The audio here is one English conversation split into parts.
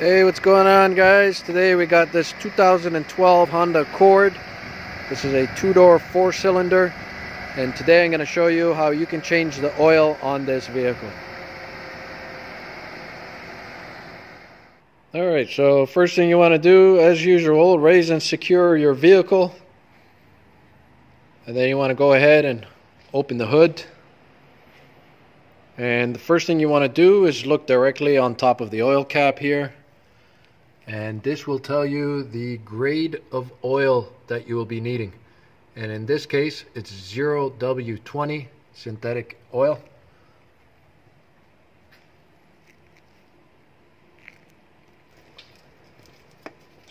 Hey, what's going on, guys? Today we got this 2012 Honda Accord. This is a two-door, four-cylinder, and today I'm going to show you how you can change the oil on this vehicle. Alright, so first thing you want to do, as usual, raise and secure your vehicle. And then you want to go ahead and open the hood. And the first thing you want to do is look directly on top of the oil cap here. And this will tell you the grade of oil that you will be needing. And in this case, it's 0W20 synthetic oil.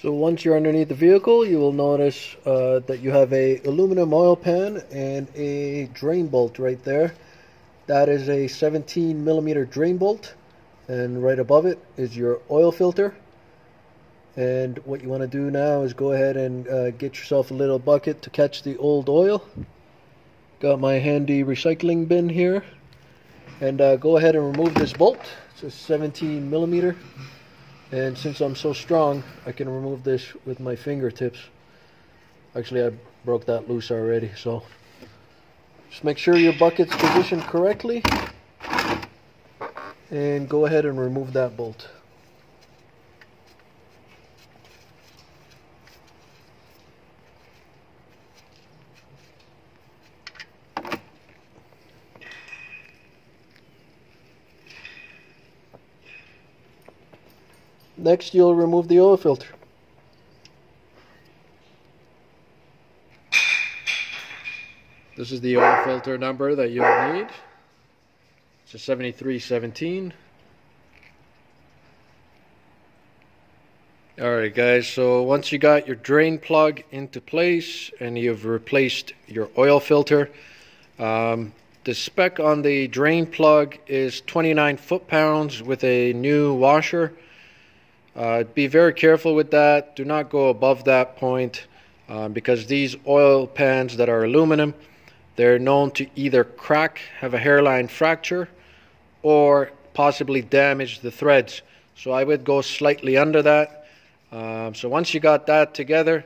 So once you're underneath the vehicle, you will notice that you have a aluminum oil pan and a drain bolt right there. That is a 17mm drain bolt, and right above it is your oil filter. And what you want to do now is go ahead and get yourself a little bucket to catch the old oil. Got my handy recycling bin here. And go ahead and remove this bolt. It's a 17mm. And since I'm so strong, I can remove this with my fingertips. Actually, I broke that loose already. So just make sure your bucket's positioned correctly. And go ahead and remove that bolt. Next, you'll remove the oil filter. This is the oil filter number that you'll need. It's a 7317. Alright guys, so once you got your drain plug into place and you've replaced your oil filter, the spec on the drain plug is 29 foot-pounds with a new washer. Be very careful with that. Do not go above that point because these oil pans that are aluminum, they're known to either crack, have a hairline fracture, or possibly damage the threads. So I would go slightly under that. So once you got that together,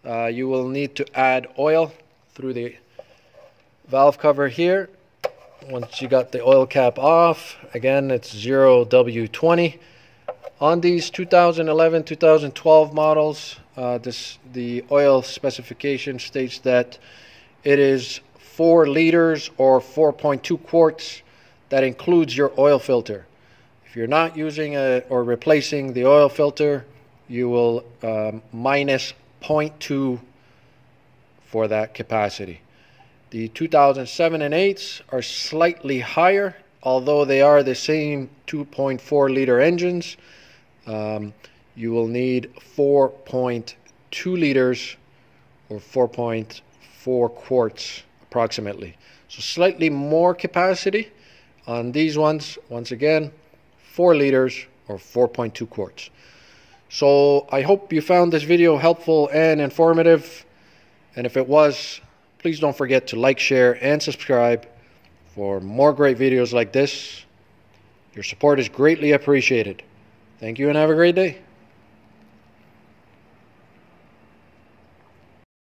you will need to add oil through the valve cover here. Once you got the oil cap off, again it's 0W20. On these 2011, 2012 models, the oil specification states that it is 4 liters or 4.2 quarts. That includes your oil filter. If you're not using or replacing the oil filter, you will minus 0.2 for that capacity. The 2007 and 8s are slightly higher, although they are the same 2.4 liter engines. You will need 4.2 liters or 4.4 quarts approximately. So slightly more capacity on these ones. Once again, 4 liters or 4.2 quarts. So I hope you found this video helpful and informative. And if it was, please don't forget to like, share, and subscribe for more great videos like this. Your support is greatly appreciated. Thank you and have a great day.